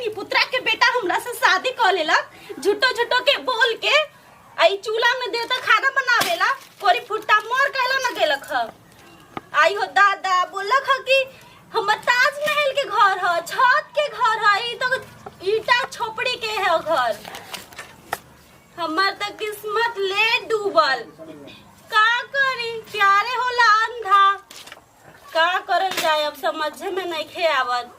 नी पुत्रा के बेटा हमरा से शादी कर लेलक झूठो झूठो के बोल के आई चूल्हा में देवता खाना बनावेला कोरी फुट्टा मोर कहला न गेलक ह आई हो दादा बोलक ह कि हमर ताजमहल के घर ह छत के घर ह ई तो ईटा छोपड़ी के है घर हमर त किस्मत ले डूबल का करी प्यारे होला अंधा का करल जाए अब समझे में नहीं खे आवत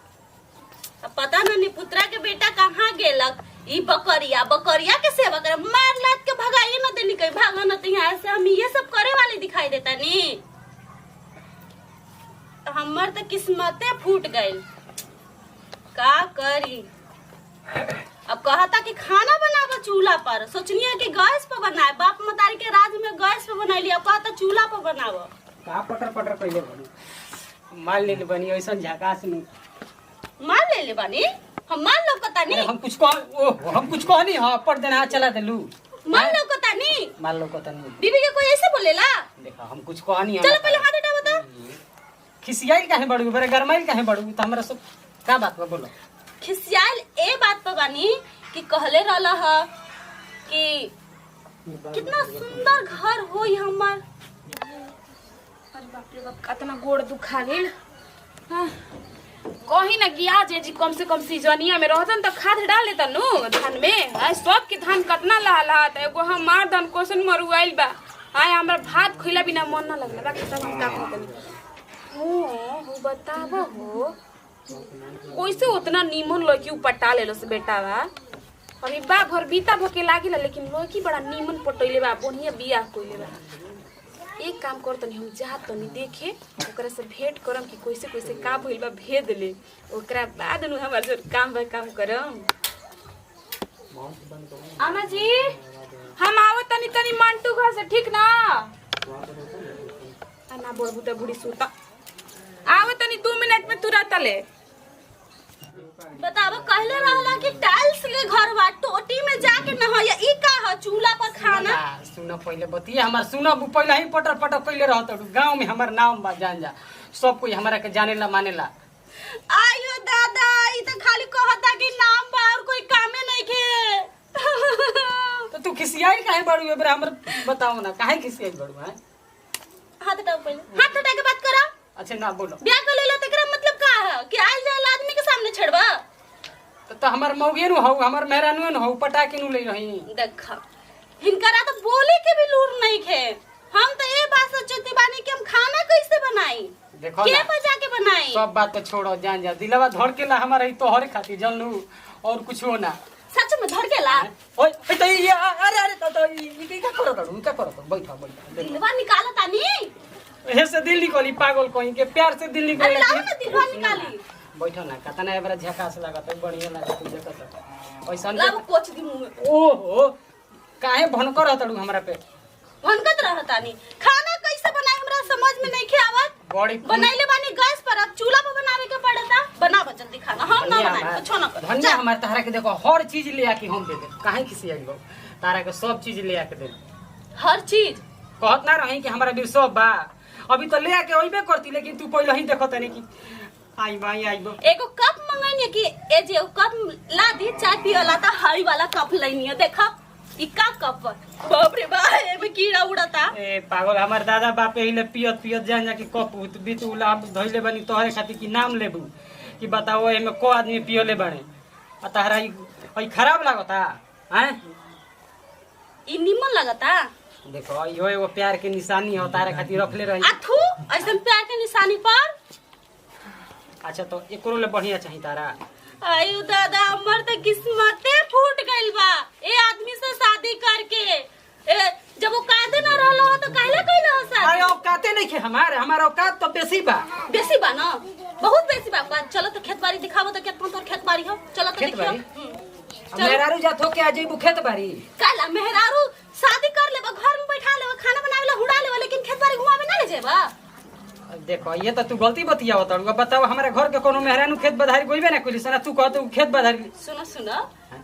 अब पता नहीं पुत्रा के बेटा कहाँ गेलक ई बकरिया बकरिया के सेवा कर मार लात के भगाइए न देनी कहीं भागा न तो यहाँ से हम ये सब करे वाले दिखाई देता नी हमर तो किस्मते फूट गइल का करी अब कहता कि खाना बनावा चूल्हा पर सोचनिया कि गैस पर बनाए बाप मतारी के राज में गैस पर बनाइली अब कहता चूल्हा पर बनावा का पटर पटर कइले बनी माल ले बनी ऐसा झकास नहीं माल ले ले बानी हम माल लौकता नहीं हम कुछ कहनी हां पट देना चला देलू माल लौकता नहीं माल लौकता नहीं बीबी के कोई ऐसे बोलेला देखा हम कुछ कहनी चलो पहले हाथ हटा बता खिसियाई काहे बड़ू बरे गरमाइल काहे बड़ू त हमरा सब का बात बा बोलो खिसियाल ए बात पर बानी कि कहले रहला ह कि कितना सुंदर घर होई हमर अरे बाप रे बाप कितना गोड़ दुखा गेल कहीं ना गिया जे जी कम से कम सीजनिया में रहतन त खाद डाल लेता नु धान में आय सब के धान कतना लहलहात एगो हम मार धान कोसन मरुआइल बा आय हमरा भात खइला बिना मन ना लगला बाकी सब हम का कहतनी हो बतावा हो कैसे उतना नीमन लड़की पटा लेलो से बेटा बा अभी बा भर बीता भके लागिला लेकिन लड़की बड़ा नीमन पटैले बा बढ़िया बियाह कइले बा एक काम कर तनी हम जा तनी देखे ओकरा से भेंट करम कि कैसे कैसे का भइल बा भेद ले ओकरा बाद नु हमर जो काम बा काम करम अम्मा जी हम आवत तनी तनी मंटू घर से ठीक ना ना बोलबू त बुढ़ी सुता आवत तनी 2 मिनट में तुरंत ले बतावा कहले रहला कि टाइल्स के घर बा टोटी में जाके नहाया ई का ह चूल्हा पर खाना सुनो पहले बतिया हमार सुनो पहले ही पटर पटर कइले रहत गांव में हमार नाम बा जान जा सब कोई हमरा के जानेला मानेला आयो दादा ई त खाली कहता कि नाम बा और कोई कामे नहीं के तो तू खिसियाई काहे बड़ू एबरा हमर बताओ ना काहे खिसियाई बड़ू है हाथ हटाओ पहले हाथ हटा के बात करा अच्छा ना बोलो ब्याह कर लेला तकरा मतलब का है कि आइल जाइल आदमी के सामने छड़बा तो हमर मौगे नु हौ हमर मेहरानु नु हौ पटा के नु ले रही देखा हिनकरा तो बोले के भी लूर नहीं खे हम तो ये बात सोचती बानी कि हम खाना कैसे बनाई देखो के ना बजा के बनाई सब बात तो छोड़ो जान जा दिलवा धड़ के ला हमारा ही तोहरे खातिर जानलू और कुछ हो ना सच में धड़ के ला ओए तो ये अरे तो ये क्या करो बैठो दिलवा निकाला तानी एहे से दिल निकली पागल कहीं के प्यार से दिल निकली अरे लाओ ना दिलवा निकाली बैठो ना कतना एबरा झकास लागत बढ़िया लागत देखत ऐसा लाओ कोच दी मुंह में ओहो काहे भनकर रहतड़ू हमरा पे भनकत रहतानी खाना कैसे बनाई हमरा समझ में नहीं खे आवत बड़ी बनाइले बानी गैस पर अब चूल्हा पर बनावे के पड़ता बनावा जल्दी खाना हम ना बनाए कुछ ना कर धन्य हमार तारा के देखो हर चीज ले आके हम दे दे काहे किसी आई तारा के सब चीज ले आके दे हर चीज कहत ना रही कि हमारा बीर सब बा अभी तो ले आके ओइबे करती लेकिन तू पहले ही देखत नहीं कि आइबो एगो कप मंगाइने कि ए जे कप ला दी चाय पियला त हरी वाला कप लइनियो देखा ई का कप बाप रे बा एमे कीड़ा उड़ता ए पागल हमार दादा बाप एहिले पियत जान जा कि कप बीत उला धइले बनी तोहरे खातिर कि नाम लेबू कि बताओ एमे को आदमी पियले बाड़े आ तहरा ई खराब लागता हैं ई निमन लगता देखो इहो एगो प्यार के निशानी हो तारे खातिर रखले रही अथु ऐसन प्यार के निशानी पर अच्छा तो एकरो ले बढ़िया चाहिए तारा आयु दादा हमर त किस्मते फूट गइल बा ए आदमी से शादी करके जब वो काते ना रहलो तो काहे कइलो शादी अरे औकाते नहीं खे हमारा औकात तो बेसी बा ना बहुत बेसी बा चलो तो खेत बाड़ी दिखावो तो कितना तोर खेत बाड़ी हो चलो तो खेत देखियो बाड़ी मेहरारू जात हो के आ जइबू खेत बाड़ी काला मेहरारू शादी कर लेबा घर में बैठा लेबा खाना बनावेला हुड़ा लेबा लेकिन खेत बाड़ी घुमावे ना ले जेबा देखो ये तो तू गलती बतिया बताओ हमारे घर के कोनो मेहरानू खेत बधारी गोइबे ना कइली सना तू कहत खेत बधारी सुनो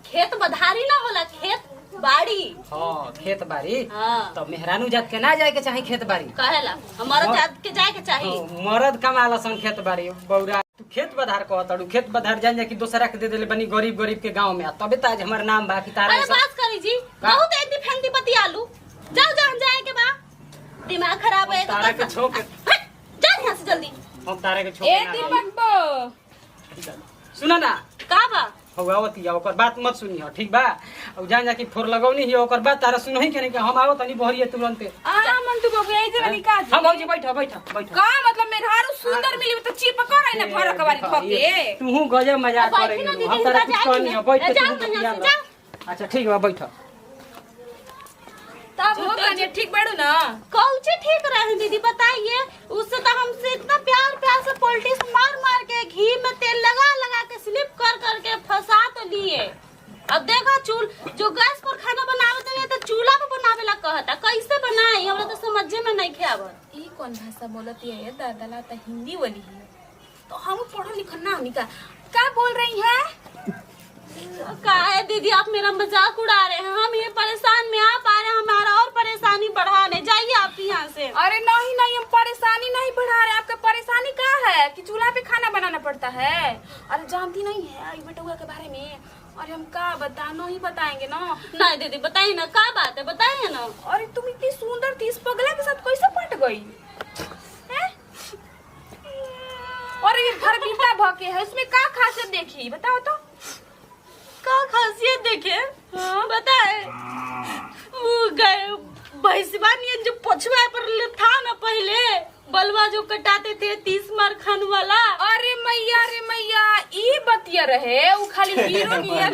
खेत बधारी ना होला खेत बाड़ी हाँ खेत बाड़ी। हाँ तो मेहरानू जात के ना जाए के चाहे खेत बाड़ी। कहेला हमारा जात के जाए के चाहिए। मरद कमाला सन खेत बाड़ी बौरा। तू खेत बधार कहतड़ू, खेत बधार जान जा कि दूसरा के दे देले बनी गरीब गरीब के गांव में, तबे तो आज हमार नाम बा कि तारा अरे बात करी जी बहुत एंती फेंती बतियालू। जाओ जहाँ जाए के बा, दिमाग खराब है तारा के छोक जा यहाँ से जल्दी। हम तारा के छोक ए दीपक बो सुना ना का बा हवावती है ओकर बात मत सुनी हो ठीक बा। अब जान जा कि फोर लगौनी है ओकर बात तारा सुनही के नहीं कि हम आवत नहीं बहरिए तुरंते। आ मन तू बो गई जरा निकाल। हम भौजी बैठ बैठ बैठ का मतलब मेहरारू सुंदर मिली तो चिपक रही ना फरक वाली ठोके। तू गजब मजाक करे हम तारा कुछ कहनी है बैठ जा। अच्छा ठीक बा बैठ। तब हो गए ठीक बैठो ना। कौचे ठीक रहे दीदी बताइए। उससे तो हमसे इतना प्यार प्यार से पॉलिटिक्स मार मार के घी में तेल लगा लगा के स्लिप कर कर के फंसा तो लिए। अब देखो जो गैस पर खाना बनावे तो चूल्हा पे बनावे ला कहता कैसे बनाई हमरा तो समझे में नहीं आवत। ई कौन भाषा बोलती है दादा तो हिंदी वाली है तो हम पढ़ो लिखो ना हमनी का बोल रही है। का है दीदी आप मेरा मजाक उड़ा रहे हैं। हम ये परेशान में आप आ रहे हैं हमारा और परेशानी बढ़ाने। जाइए आप यहाँ से। अरे नहीं नहीं हम परेशानी नहीं बढ़ा रहे। आपका परेशानी क्या है कि चूल्हा पे खाना बनाना पड़ता है। अरे जानती नहीं है बेटुआ के बारे में। अरे हम का बता नहीं बताएंगे ना। नहीं दीदी बताइए ना क्या बात है बताइए ना। अरे तुम इतनी सुंदर थी इस पगला के साथ कैसे पट गई है? और ये घर बीता भके है उसमें क्या खासियत देखी बताओ तो। का खासियत देखे हाँ बताए। वो गए भैंसवानी जो पछुआ पर था ना पहले बलवा जो कटाते थे 30 मार खान वाला। अरे मैया ई बतिया रहे वो खाली हीरो नियर